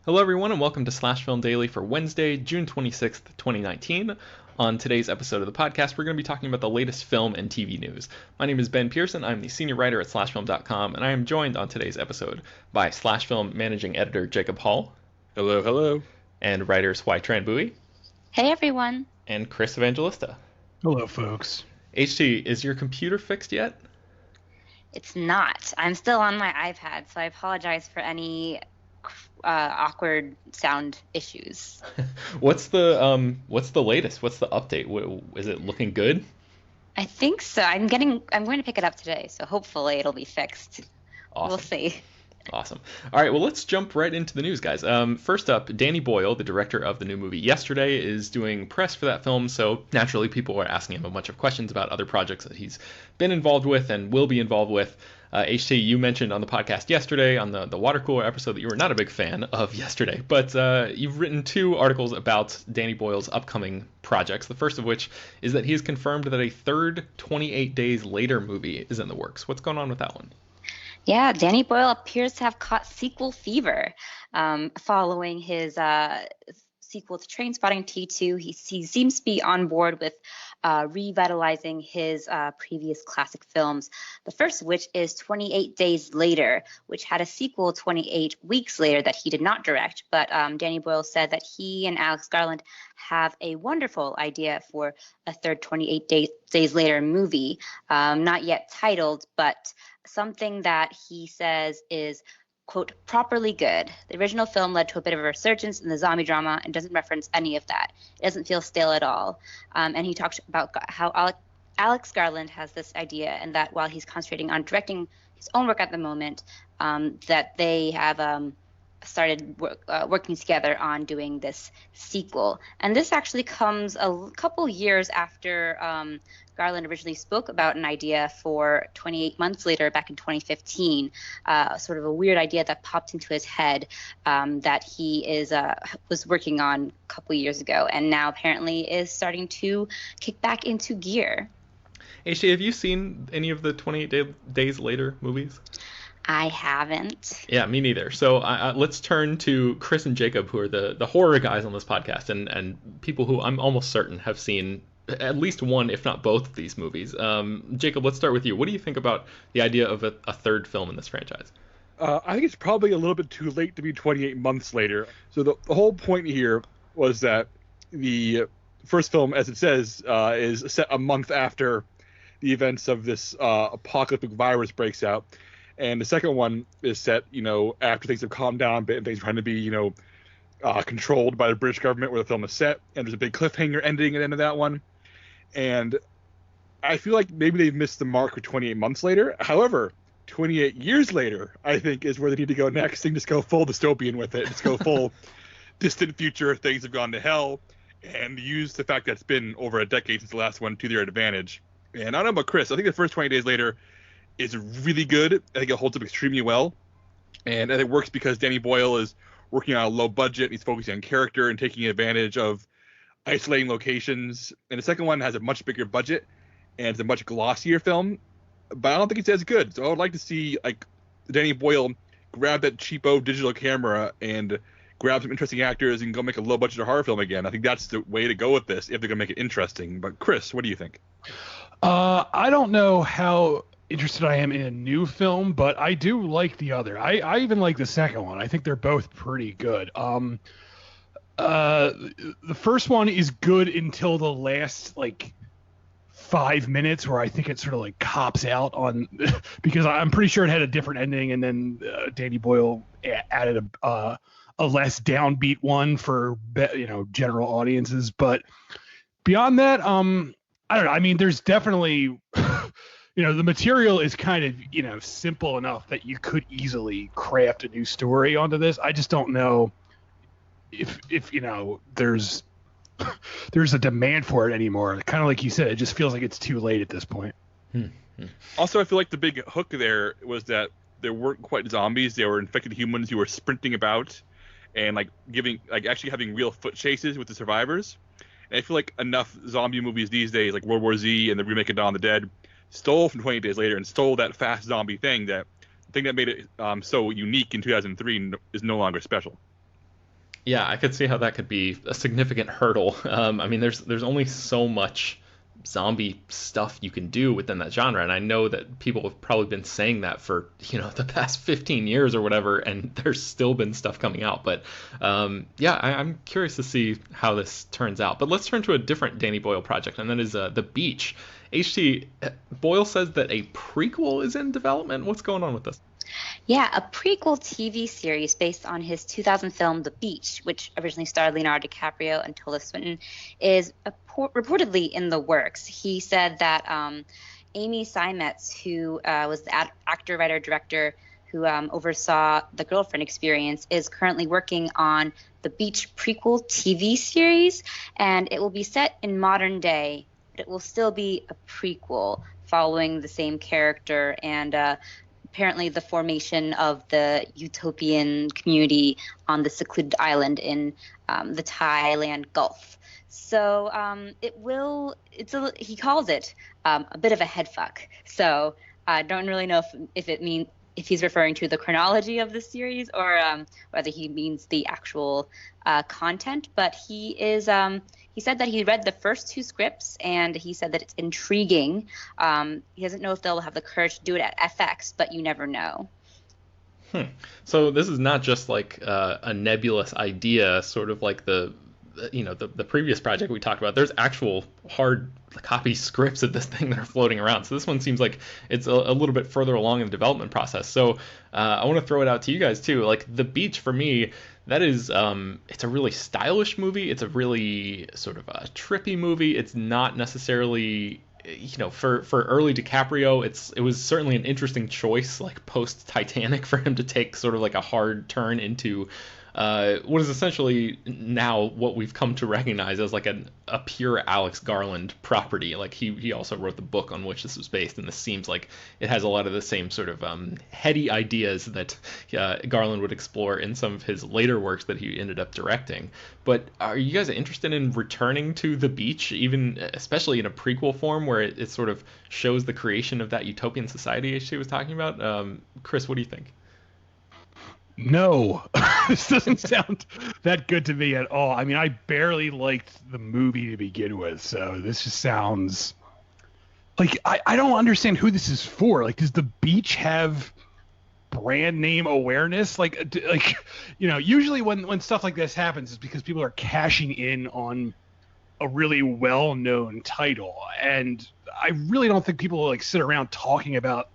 Hello, everyone, and welcome to Slash Film Daily for Wednesday, June 26th, 2019. On today's episode of the podcast, we're going to be talking about the latest film and TV news. My name is Ben Pearson. I'm the senior writer at slashfilm.com, and I am joined on today's episode by Slash Film managing editor Jacob Hall. Hello, hello. And writers Hoai-Tran Hey, everyone. and Chris Evangelista. Hello, folks. HT, is your computer fixed yet? It's not. I'm still on my iPad, so I apologize for any awkward sound issues. What's the latest? What's the update? Is it looking good? I think so. I'm going to pick it up today, so hopefully it'll be fixed. Awesome. We'll see. Awesome. All right, well, let's jump right into the news, guys. First up, Danny Boyle, the director of the new movie Yesterday, is doing press for that film, so naturally people are asking him a bunch of questions about other projects that he's been involved with and will be involved with. HT, you mentioned on the podcast yesterday, on the water cooler episode, that you were not a big fan of Yesterday, but you've written two articles about Danny Boyle's upcoming projects, the first of which is that he has confirmed that a third 28 Days Later movie is in the works. What's going on with that one? Yeah, Danny Boyle appears to have caught sequel fever following his sequel to Trainspotting T2. He seems to be on board with revitalizing his previous classic films, the first of which is 28 Days Later, which had a sequel 28 weeks later that he did not direct. But Danny Boyle said that he and Alex Garland have a wonderful idea for a third 28 Days Later movie, not yet titled, but something that he says is, quote, properly good. The original film led to a bit of a resurgence in the zombie drama and doesn't reference any of that. It doesn't feel stale at all. And he talked about how Alex Garland has this idea, and that while he's concentrating on directing his own work at the moment, that they have started working together on doing this sequel. And this actually comes a couple years after Garland originally spoke about an idea for 28 months later back in 2015, sort of a weird idea that popped into his head that he was working on a couple years ago, and now apparently is starting to kick back into gear. HT, have you seen any of the 28 Days Later movies? I haven't. Yeah, me neither. So let's turn to Chris and Jacob, who are the horror guys on this podcast, and people who I'm almost certain have seen at least one, if not both, of these movies. Jacob, let's start with you. What do you think about the idea of a third film in this franchise? I think it's probably a little bit too late to be 28 months later. So the whole point here was that the first film, as it says, is set a month after the events of this apocalyptic virus breaks out. And the second one is set, after things have calmed down a bit and things are trying to be, controlled by the British government where the film is set. And there's a big cliffhanger ending at the end of that one. And I feel like maybe they've missed the mark for 28 months later. However, 28 years later, I think, is where they need to go next. They can just go full dystopian with it. Just go full distant future. Things have gone to hell. And use the fact that it's been over a decade since the last one to their advantage. And I don't know about Chris. I think the first 20 Days Later is really good. I think it holds up extremely well. And I think it works because Danny Boyle is working on a low budget. He's focusing on character and taking advantage of isolating locations. And the second one has a much bigger budget and it's a much glossier film. But I don't think it's as good. So I would like to see Danny Boyle grab that cheapo digital camera and grab some interesting actors and go make a low budget horror film again. I think that's the way to go with this if they're going to make it interesting. But Chris, what do you think? I don't know how interested I am in a new film, but I do like the other. I even like the second one. I think they're both pretty good. The first one is good until the last 5 minutes, where I think it sort of cops out on because I'm pretty sure it had a different ending, and then Danny Boyle added a less downbeat one for general audiences. But beyond that, I don't know. I mean, there's definitely the material is kind of simple enough that you could easily craft a new story onto this. I just don't know if there's a demand for it anymore. Kind of like you said, it just feels like it's too late at this point. Also, I feel like the big hook there was that there weren't quite zombies. They were infected humans who were sprinting about and actually having real foot chases with the survivors. And I feel like enough zombie movies these days, like World War Z and the remake of Dawn of the Dead, stole from 28 Days Later and stole that fast zombie thing that made it so unique in 2003 is no longer special. Yeah, I could see how that could be a significant hurdle. I mean, there's only so much zombie stuff you can do within that genre, and I know that people have probably been saying that for the past 15 years or whatever, and there's still been stuff coming out. But yeah, I'm curious to see how this turns out. But let's turn to a different Danny Boyle project, and that is The Beach. HT, Boyle says that a prequel is in development. What's going on with this? Yeah, a prequel TV series based on his 2000 film The Beach, which originally starred Leonardo DiCaprio and Tilda Swinton, is reportedly in the works. He said that Amy Seimetz, who was the actor, writer, director who oversaw The Girlfriend Experience, is currently working on The Beach prequel TV series, and it will be set in modern day, but it will still be a prequel following the same character and apparently the formation of the utopian community on the secluded island in the Thailand Gulf. So he calls it a bit of a headfuck. So I don't really know if he's referring to the chronology of the series or whether he means the actual content. But he said that he read the first two scripts and he said that it's intriguing. He doesn't know if they'll have the courage to do it at FX, but you never know. So this is not just like a nebulous idea, sort of like the previous project we talked about. There's actual hard copy scripts of this thing that are floating around. So this one seems like it's a little bit further along in the development process. So I want to throw it out to you guys too. Like The Beach for me, that is it's a really stylish movie. It's a really sort of a trippy movie. It's not necessarily for early DiCaprio, it was certainly an interesting choice, like post Titanic, for him to take sort of like a hard turn into what is essentially now what we've come to recognize as like a pure Alex Garland property. Like he also wrote the book on which this was based, and this seems like it has a lot of the same sort of heady ideas that Garland would explore in some of his later works that he ended up directing. But are you guys interested in returning to The Beach, even especially in a prequel form where it sort of shows the creation of that utopian society HT was talking about? Chris, what do you think? No, this doesn't sound that good to me at all. I mean, I barely liked the movie to begin with, so this just sounds like I don't understand who this is for. Like, does The Beach have brand name awareness? Like usually when stuff like this happens, it's because people are cashing in on a really well-known title, and I really don't think people like sit around talking about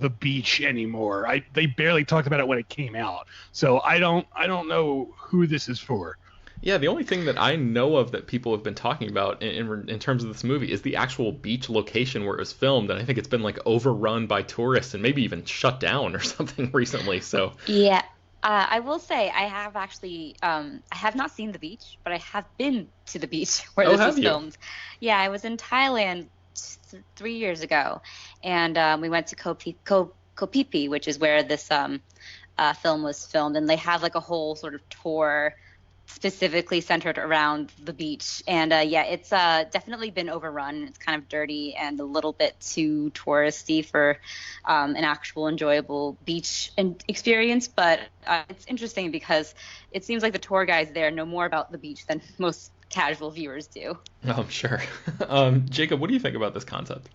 The Beach anymore. They barely talked about it when it came out, so I don't know who this is for. Yeah, the only thing that I know of that people have been talking about in terms of this movie is the actual beach location where it was filmed, and I think it's been like overrun by tourists and maybe even shut down or something recently. So yeah, I will say I have actually I have not seen The Beach, but I have been to the beach where this was filmed. Yeah, I was in Thailand 3 years ago, and we went to Koh Phi Phi, which is where this film was filmed, and they have like a whole sort of tour specifically centered around the beach. And yeah, it's definitely been overrun. It's kind of dirty and a little bit too touristy for an actual enjoyable beach experience. But it's interesting because it seems like the tour guides there know more about the beach than most casual viewers do. Oh, I'm sure. Jacob, what do you think about this concept?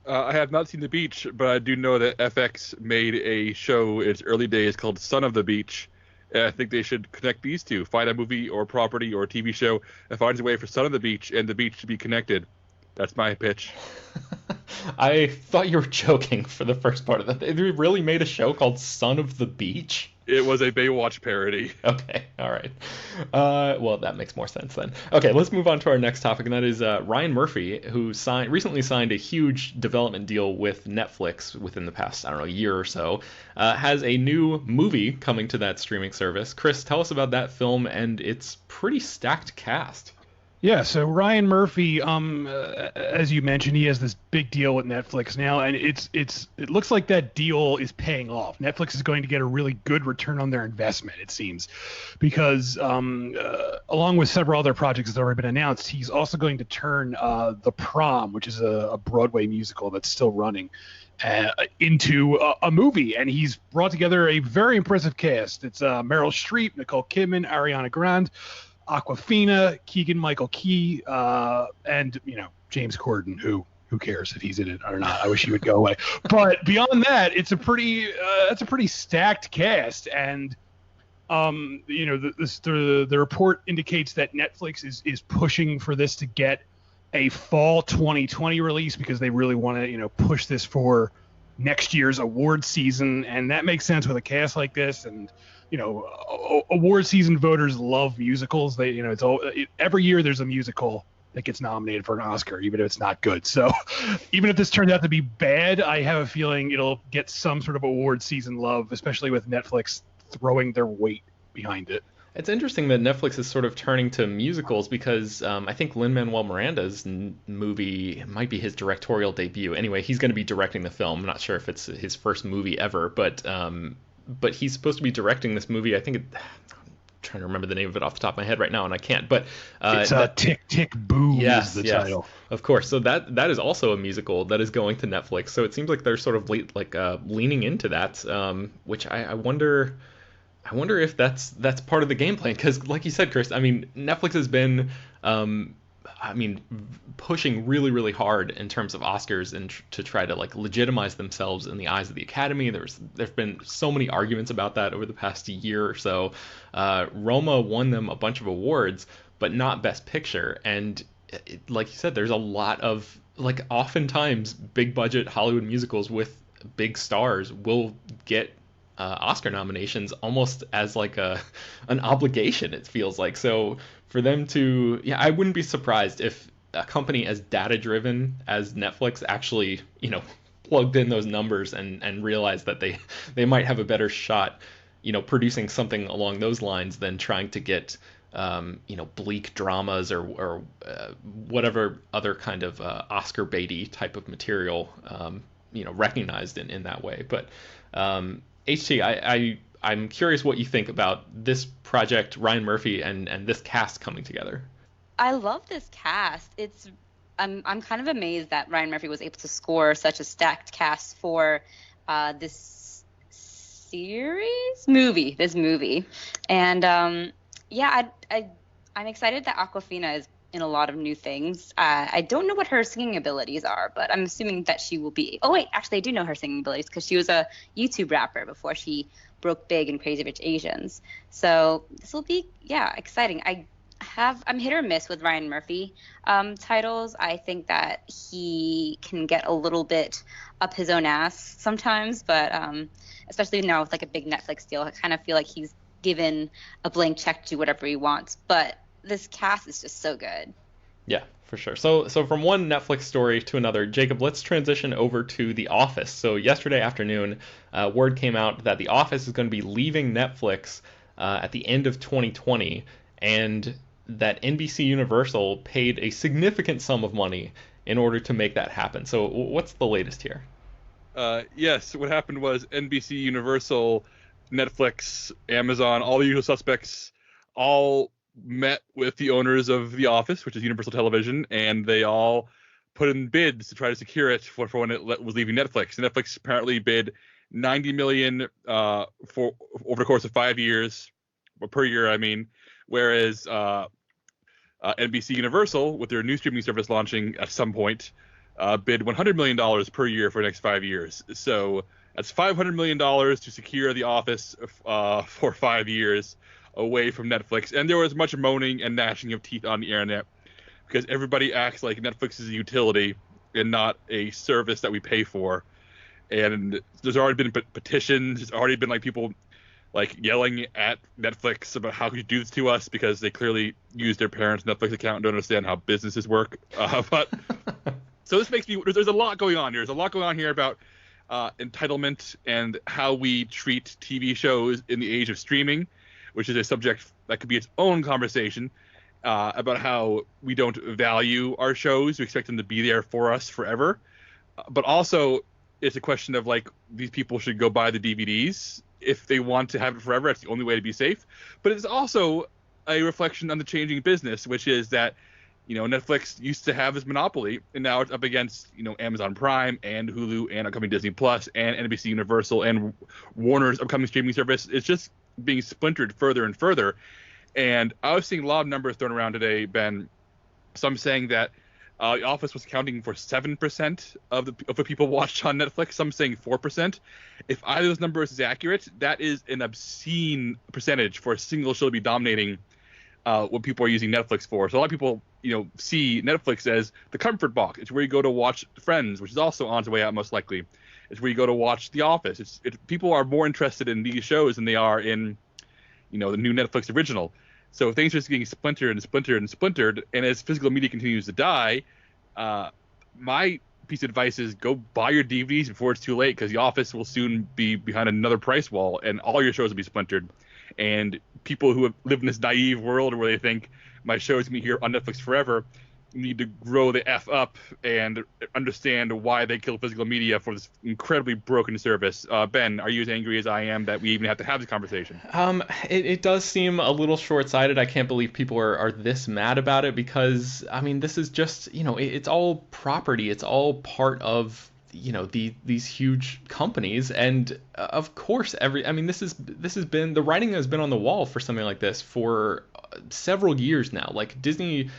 I have not seen The Beach, but I do know that FX made a show in its early days called Son of the Beach. And I think they should connect these two. Find a movie or property or a TV show that finds a way for Son of the Beach and the beach to be connected. That's my pitch. I thought you were joking for the first part of that. They really made a show called Son of the Beach? It was a Baywatch parody. Okay, all right. Well, that makes more sense then. Okay, let's move on to our next topic, and that is Ryan Murphy, who recently signed a huge development deal with Netflix within the past, year or so, has a new movie coming to that streaming service. Chris, tell us about that film and its pretty stacked cast. Yeah, so Ryan Murphy, as you mentioned, he has this big deal with Netflix now, and it looks like that deal is paying off. Netflix is going to get a really good return on their investment, it seems, because along with several other projects that have already been announced, he's also going to turn the Prom, which is a Broadway musical that's still running, into a movie, and he's brought together a very impressive cast. It's Meryl Streep, Nicole Kidman, Ariana Grande, Awkwafina, Keegan-Michael Key, and James Corden, who cares if he's in it or not? I wish he would go away. But beyond that, it's a pretty stacked cast, and the report indicates that Netflix is pushing for this to get a fall 2020 release because they really want to push this for next year's award season, and that makes sense with a cast like this. And award season voters love musicals. They, every year there's a musical that gets nominated for an Oscar, even if it's not good. So even if this turns out to be bad, I have a feeling it'll get some sort of award season love, especially with Netflix throwing their weight behind it. It's interesting that Netflix is sort of turning to musicals because I think Lin-Manuel Miranda's movie might be his directorial debut. Anyway, he's going to be directing the film. I'm not sure if it's his first movie ever, but he's supposed to be directing this movie. I'm trying to remember the name of it off the top of my head right now, and I can't. But it's Tick Tick Boom is the title. Of course. So that is also a musical that is going to Netflix. So it seems like they're sort of leaning into that, which I wonder. I wonder if that's part of the game plan, because like you said, Chris, I mean, Netflix has been pushing really, really hard in terms of Oscars and to try to legitimize themselves in the eyes of the Academy. There've been so many arguments about that over the past year or so. Roma won them a bunch of awards, but not Best Picture. And like you said, there's a lot of oftentimes big budget Hollywood musicals with big stars will get Oscar nominations almost as an obligation, it feels like. So for them to, I wouldn't be surprised if a company as data driven as Netflix actually plugged in those numbers and realized that they might have a better shot producing something along those lines than trying to get bleak dramas or whatever other kind of Oscar baity type of material recognized in that way. But HT, I'm curious what you think about this project, Ryan Murphy, and this cast coming together. I love this cast. I'm kind of amazed that Ryan Murphy was able to score such a stacked cast for this movie. And I'm excited that Awkwafina is in a lot of new things. I don't know what her singing abilities are, but I'm assuming that she will be. Oh wait, actually I do know her singing abilities because she was a YouTube rapper before she broke big in Crazy Rich Asians. So this will be exciting. I'm hit or miss with Ryan Murphy titles. I think that he can get a little bit up his own ass sometimes, but especially now with a big Netflix deal, I kind of feel like he's given a blank check to do whatever he wants. But this cast is just so good. Yeah, for sure. So from one Netflix story to another, Jacob, let's transition over to The Office. So yesterday afternoon, word came out that The Office is going to be leaving Netflix at the end of 2020, and that NBCUniversal paid a significant sum of money in order to make that happen. So what's the latest here? Yes, what happened was NBCUniversal, Netflix, Amazon, all the usual suspects all met with the owners of The Office, which is Universal Television, and they all put in bids to try to secure it for when it was leaving Netflix. And Netflix apparently bid $90 million for over the course of 5 years, or per year, I mean, whereas NBCUniversal, with their new streaming service launching at some point, bid $100 million per year for the next 5 years. So that's $500 million to secure The Office for 5 years away from Netflix. And there was much moaning and gnashing of teeth on the internet because everybody acts like Netflix is a utility and not a service that we pay for. And there's already been petitions. There's already been people yelling at Netflix about how could you do this to us, because they clearly use their parents' Netflix account and don't understand how businesses work. But so this makes me, there's a lot going on here. There's a lot going on here about entitlement and how we treat TV shows in the age of streaming, which is a subject that could be its own conversation. about how we don't value our shows. We expect them to be there for us forever. But also, it's a question of like these people should go buy the DVDs if they want to have it forever. That's the only way to be safe. But it's also a reflection on the changing business, which is that, you know, Netflix used to have this monopoly, and now it's up against, you know, Amazon Prime and Hulu and upcoming Disney Plus and NBCUniversal and Warner's upcoming streaming service. It's just being splintered further and further. And I was seeing a lot of numbers thrown around today, Ben. Some saying that The Office was accounting for 7% of the people watched on Netflix. Some saying 4%. If either of those numbers is accurate, that is an obscene percentage for a single show to be dominating what people are using Netflix for. So a lot of people, you know, see Netflix as the comfort box. It's where you go to watch Friends, which is also on its way out most likely. It's where you go to watch The Office. People are more interested in these shows than they are in, you know, the new Netflix original. So things are just getting splintered and splintered and splintered. And as physical media continues to die, my piece of advice is go buy your DVDs before it's too late, because The Office will soon be behind another price wall and all your shows will be splintered. And people who have lived in this naive world where they think my show is going to be here on Netflix forever need to grow the F up and understand why they kill physical media for this incredibly broken service. Ben, are you as angry as I am that we even have to have this conversation? It does seem a little short-sighted. I can't believe people are this mad about it, because, I mean, this is just, you know, it's all property. It's all part of, you know, these huge companies. And of course, this has been, the writing has been on the wall for something like this for several years now. Like Disney,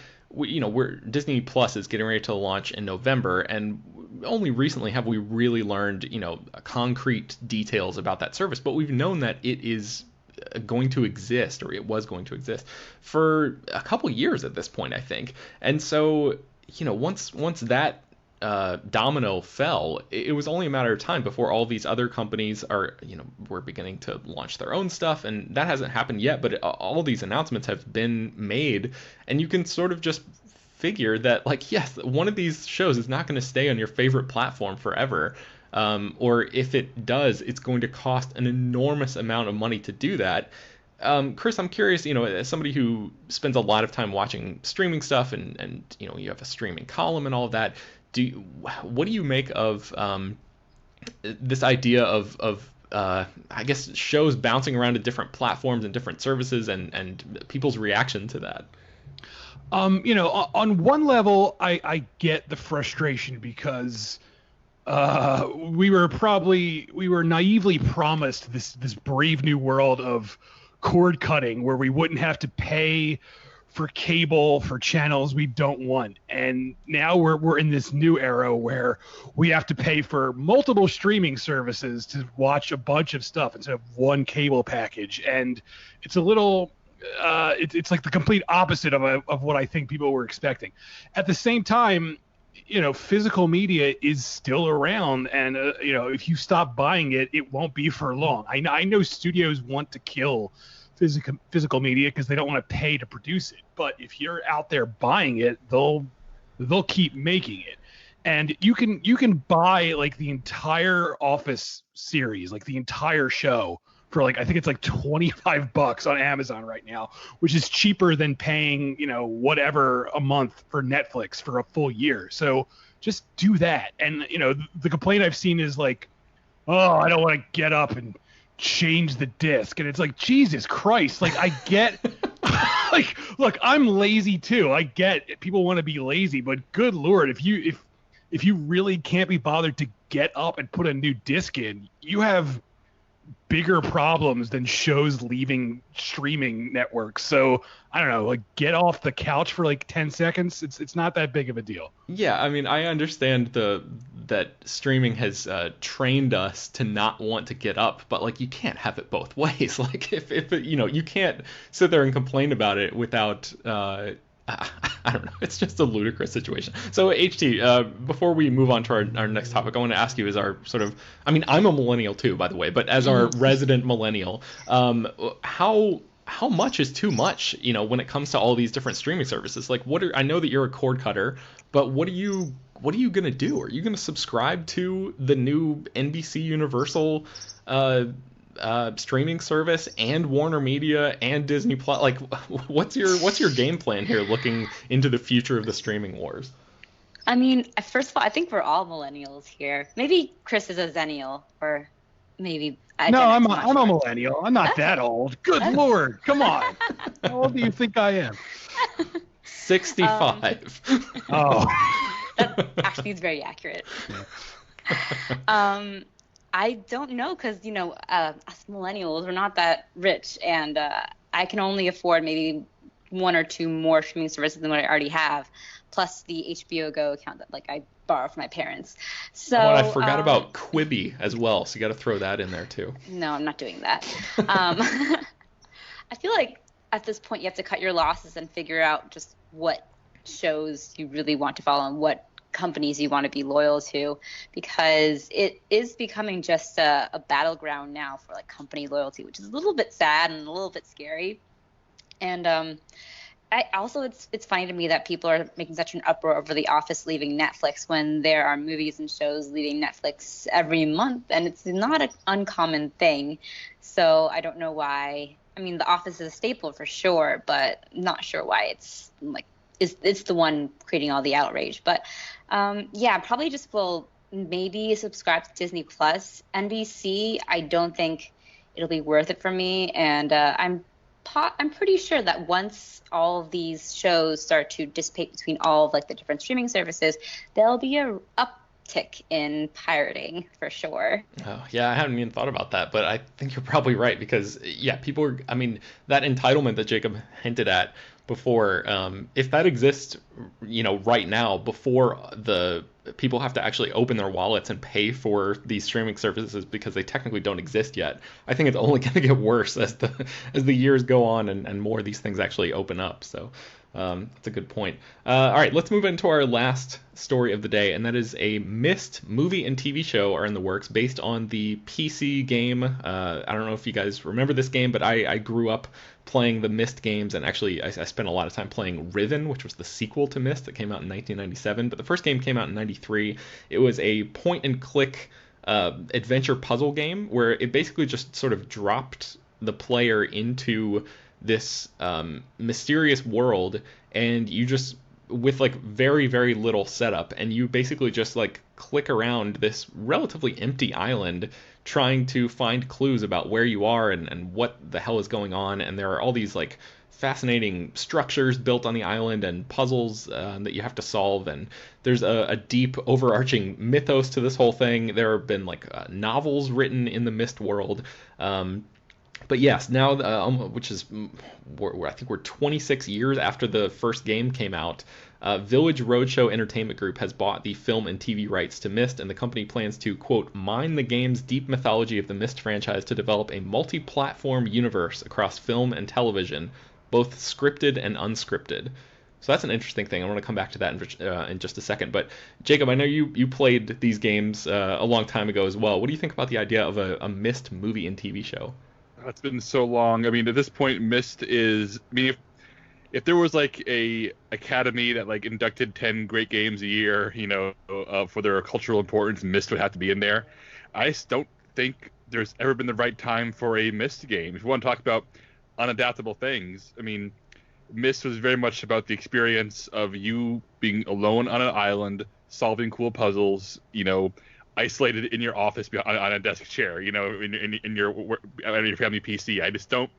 Disney Plus is getting ready to launch in November, and only recently have we really learned, you know, concrete details about that service. But we've known that it is going to exist, or it was going to exist, for a couple years at this point, I think. And so, you know, once that domino fell, it was only a matter of time before all these other companies were beginning to launch their own stuff, and that hasn't happened yet. But all these announcements have been made, and you can sort of just figure that, like, yes, one of these shows is not going to stay on your favorite platform forever, or if it does, it's going to cost an enormous amount of money to do that. Chris, I'm curious, you know, as somebody who spends a lot of time watching streaming stuff, and you know, you have a streaming column and all of that. What do you make of this idea of I guess shows bouncing around to different platforms and different services, and people's reaction to that? You know, on one level, I get the frustration, because we were naively promised this brave new world of cord cutting, where we wouldn't have to pay for cable for channels we don't want. And now we're in this new era where we have to pay for multiple streaming services to watch a bunch of stuff instead of one cable package. And it's a little it's like the complete opposite of what I think people were expecting. At the same time, you know, physical media is still around, and you know, if you stop buying it, it won't be for long. I know studios want to kill physical media because they don't want to pay to produce it, but if you're out there buying it, they'll keep making it. And you can buy like the entire Office series, like the entire show, for like, I think it's like $25 on Amazon right now, which is cheaper than paying, you know, whatever a month for Netflix for a full year. So just do that. And you know, the complaint I've seen is like, oh, I don't want to get up and change the disc. And it's like, Jesus Christ, like, I get like, look, I'm lazy too. I get people want to be lazy, but good Lord, if you really can't be bothered to get up and put a new disc in, you have bigger problems than shows leaving streaming networks. So I don't know, like, get off the couch for like 10 seconds. It's not that big of a deal. Yeah, I mean, I understand that streaming has trained us to not want to get up, but like, you can't have it both ways. Like, if it, you know, you can't sit there and complain about it without I don't know. It's just a ludicrous situation. So HT, before we move on to our next topic, I want to ask you, as our sort of, I mean, I'm a millennial too, by the way, but as our resident millennial, how much is too much, you know, when it comes to all these different streaming services? Like, I know that you're a cord cutter, but what are you going to do? Are you going to subscribe to the new NBCUniversal streaming service and Warner Media and Disney Plus. Like, what's your game plan here, looking into the future of the streaming wars? I mean, first of all, I think we're all millennials here. Maybe Chris is a zennial, or maybe I'm a millennial. I'm not that old. Good Lord, come on. How old do you think I am? 65. Oh, that actually is very accurate. I don't know, because us millennials, we're not that rich, and I can only afford maybe one or two more streaming services than what I already have, plus the HBO Go account that I borrow from my parents. So I forgot about Quibi as well, so you got to throw that in there too. No, I'm not doing that. I feel like at this point you have to cut your losses and figure out just what shows you really want to follow and what companies you want to be loyal to, because it is becoming just a battleground now for company loyalty, which is a little bit sad and a little bit scary. And it's funny to me that people are making such an uproar over The Office leaving Netflix when there are movies and shows leaving Netflix every month, and it's not an uncommon thing. So I don't know why. I mean, The Office is a staple for sure, but not sure why it's the one creating all the outrage. But probably just will maybe subscribe to Disney Plus. NBC, I don't think it'll be worth it for me, and I'm pretty sure that once all of these shows start to dissipate between all of the different streaming services, there'll be a uptick in pirating for sure. Oh, yeah, I haven't even thought about that, but I think you're probably right, because people are, I mean, that entitlement that Jacob hinted at before, if that exists, right now, before the people have to actually open their wallets and pay for these streaming services because they technically don't exist yet, I think it's only going to get worse as the years go on and more of these things actually open up. So that's a good point. All right, let's move into our last story of the day, and that is a Myst movie and TV show are in the works based on the PC game. I don't know if you guys remember this game, but I grew up playing the Myst games, and actually I spent a lot of time playing Riven, which was the sequel to Myst that came out in 1997, but the first game came out in 93. It was a point-and-click adventure puzzle game where it basically just sort of dropped the player into this mysterious world, and you just, with very, very little setup, and you basically just click around this relatively empty island trying to find clues about where you are and what the hell is going on. And there are all these fascinating structures built on the island and puzzles that you have to solve, and there's a deep overarching mythos to this whole thing. There have been novels written in the Myst world. But yes, now, which is, I think we're 26 years after the first game came out, Village Roadshow Entertainment Group has bought the film and TV rights to Myst, and the company plans to, quote, mine the game's deep mythology of the Myst franchise to develop a multi-platform universe across film and television, both scripted and unscripted. So that's an interesting thing. I want to come back to that in just a second. But Jacob, I know you played these games a long time ago as well. What do you think about the idea of a Myst movie and TV show? It's been so long. I mean, at this point, Myst is. I mean, if there was a academy that inducted 10 great games a year, for their cultural importance, Myst would have to be in there. I just don't think there's ever been the right time for a Myst game. If you want to talk about unadaptable things, I mean, Myst was very much about the experience of you being alone on an island, solving cool puzzles, isolated in your office on a desk chair, in your family PC. I just don't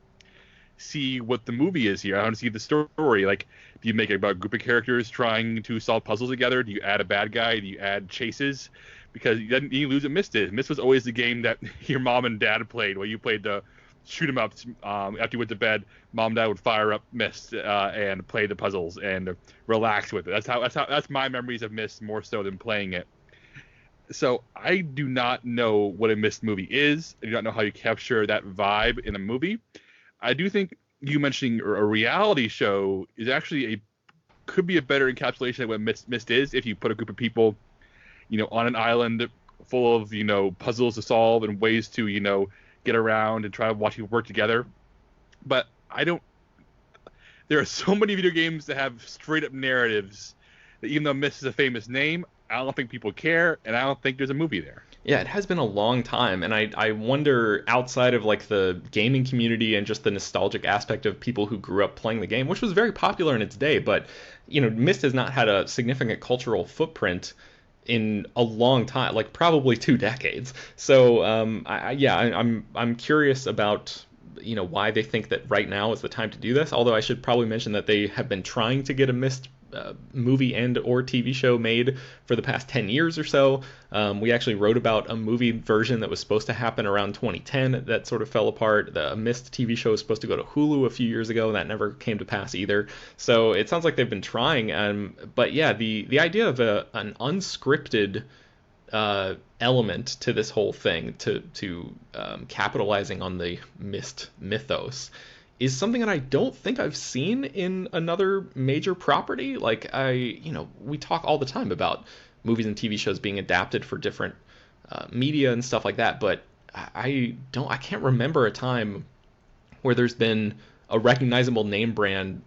see what the movie is here. I don't see the story. Do you make it about a group of characters trying to solve puzzles together? Do you add a bad guy? Do you add chases? Because you lose what Myst is. Myst was always the game that your mom and dad played, where you played the shoot 'em ups. After you went to bed, mom and dad would fire up Myst and play the puzzles and relax with it. That's my memories of Myst, more so than playing it. So I do not know what a Myst movie is. I do not know how you capture that vibe in a movie. I do think you mentioning a reality show is actually could be a better encapsulation of what Myst is, if you put a group of people, on an island full of, puzzles to solve and ways to, get around and try to watch people work together. But there are so many video games that have straight up narratives that, even though Myst is a famous name, I don't think people care, and I don't think there's a movie there. Yeah, it has been a long time, and I wonder, outside of like the gaming community and just the nostalgic aspect of people who grew up playing the game, which was very popular in its day, but Myst has not had a significant cultural footprint in a long time, like probably 2 decades. So I'm curious about why they think that right now is the time to do this. Although I should probably mention that they have been trying to get a Myst movie and or TV show made for the past 10 years or so. We actually wrote about a movie version that was supposed to happen around 2010 that sort of fell apart. The Myst TV show was supposed to go to Hulu a few years ago, and that never came to pass either. So it sounds like they've been trying. But yeah, the idea of an unscripted element to this whole thing, to capitalizing on the Myst mythos, is something that I don't think I've seen in another major property. Like we talk all the time about movies and TV shows being adapted for different media and stuff like that, but I can't remember a time where there's been a recognizable name brand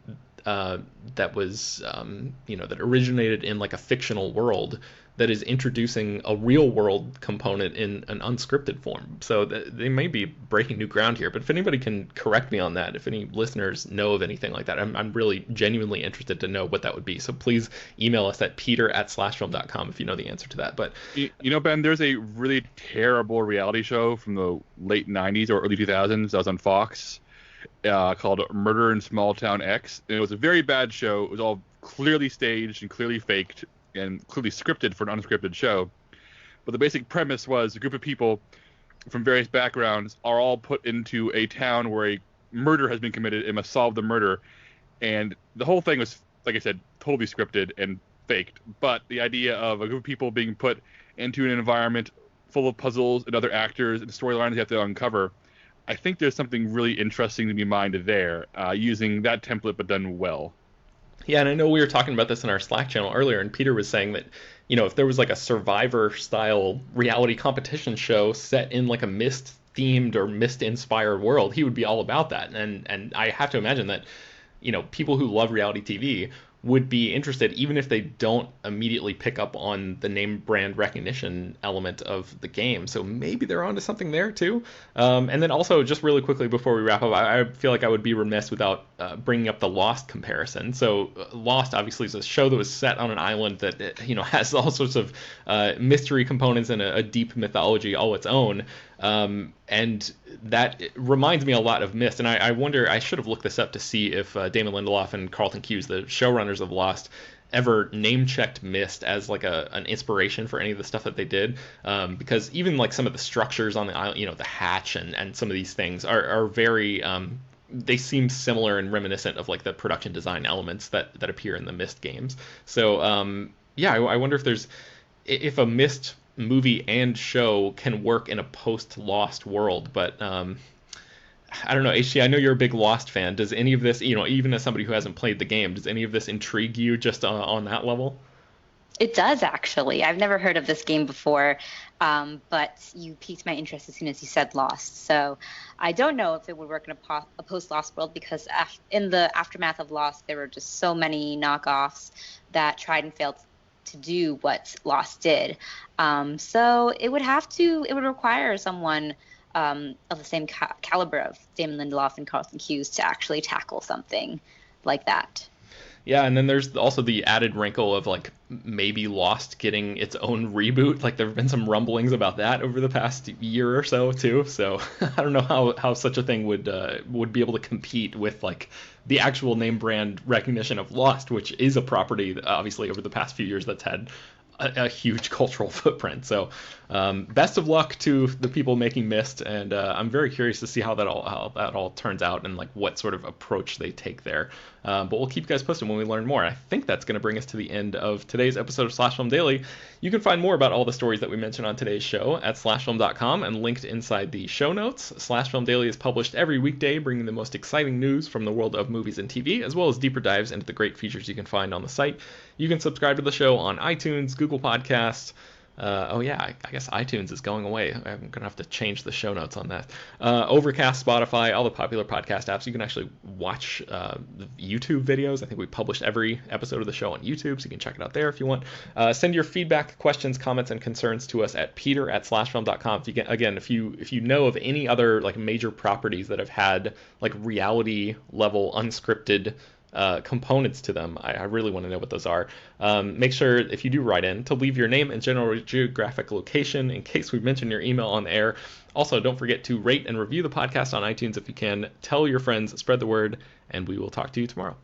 that was that originated in like a fictional world that is introducing a real world component in an unscripted form. So they may be breaking new ground here, but if anybody can correct me on that, if any listeners know of anything like that, I'm really genuinely interested to know what that would be. So please email us at peter@slashfilm.com if you know the answer to that. But Ben, there's a really terrible reality show from the late 90s or early 2000s that was on Fox called Murder in Small Town X. And it was a very bad show. It was all clearly staged and clearly faked and clearly scripted for an unscripted show. But the basic premise was a group of people from various backgrounds are all put into a town where a murder has been committed and must solve the murder. And the whole thing was, like I said, totally scripted and faked. But the idea of a group of people being put into an environment full of puzzles and other actors and storylines they have to uncover, I think there's something really interesting to be mined there, using that template but done well. Yeah, and I know we were talking about this in our Slack channel earlier, and Peter was saying that, if there was like a Survivor-style reality competition show set in like a Myst-themed or Myst-inspired world, he would be all about that. And I have to imagine that, people who love reality TV would be interested, even if they don't immediately pick up on the name brand recognition element of the game. So maybe they're onto something there too. And then also, just really quickly before we wrap up, I feel like I would be remiss without bringing up the Lost comparison. So Lost obviously is a show that was set on an island that has all sorts of mystery components and a deep mythology all its own. And that reminds me a lot of Myst, and I wonder, I should have looked this up to see if Damon Lindelof and Carlton Cuse, the showrunners of Lost, ever name-checked Myst as like an inspiration for any of the stuff that they did, because even like some of the structures on the island, the hatch and some of these things are very they seem similar and reminiscent of like the production design elements that appear in the Myst games. So I wonder if a Myst movie and show can work in a post-Lost world. But I don't know, HT, I know you're a big Lost fan. Does any of this, even as somebody who hasn't played the game, does any of this intrigue you just on that level? It does, actually. I've never heard of this game before, but you piqued my interest as soon as you said Lost. So I don't know if it would work in a post-Lost world, because in the aftermath of Lost, there were just so many knockoffs that tried and failed to do what Lost did. So it would require someone of the same caliber of Damon Lindelof and Carlton Cuse to actually tackle something like that. Yeah, and then there's also the added wrinkle of like maybe Lost getting its own reboot. Like there have been some rumblings about that over the past year or so too. So I don't know how such a thing would be able to compete with like the actual name brand recognition of Lost, which is a property obviously over the past few years that's had a huge cultural footprint. So best of luck to the people making Myst, and I'm very curious to see how that all turns out and like what sort of approach they take there. But we'll keep you guys posted when we learn more. I think that's going to bring us to the end of today's episode of Slash Film Daily. You can find more about all the stories that we mentioned on today's show at slashfilm.com and linked inside the show notes. Slash Film Daily is published every weekday, bringing the most exciting news from the world of movies and TV, as well as deeper dives into the great features you can find on the site. You can subscribe to the show on iTunes, Google Podcasts, Oh yeah, I guess iTunes is going away. I'm gonna have to change the show notes on that. Overcast, Spotify, all the popular podcast apps. You can actually watch the YouTube videos. I think we published every episode of the show on YouTube, so you can check it out there if you want. Send your feedback, questions, comments, and concerns to us at peter@slashfilm.com. If you know of any other like major properties that have had like reality level unscripted components to them, I really want to know what those are. Make sure, if you do write in, to leave your name and general geographic location in case we mention your email on the air. Also, don't forget to rate and review the podcast on iTunes if you can. Tell your friends, spread the word, and we will talk to you tomorrow.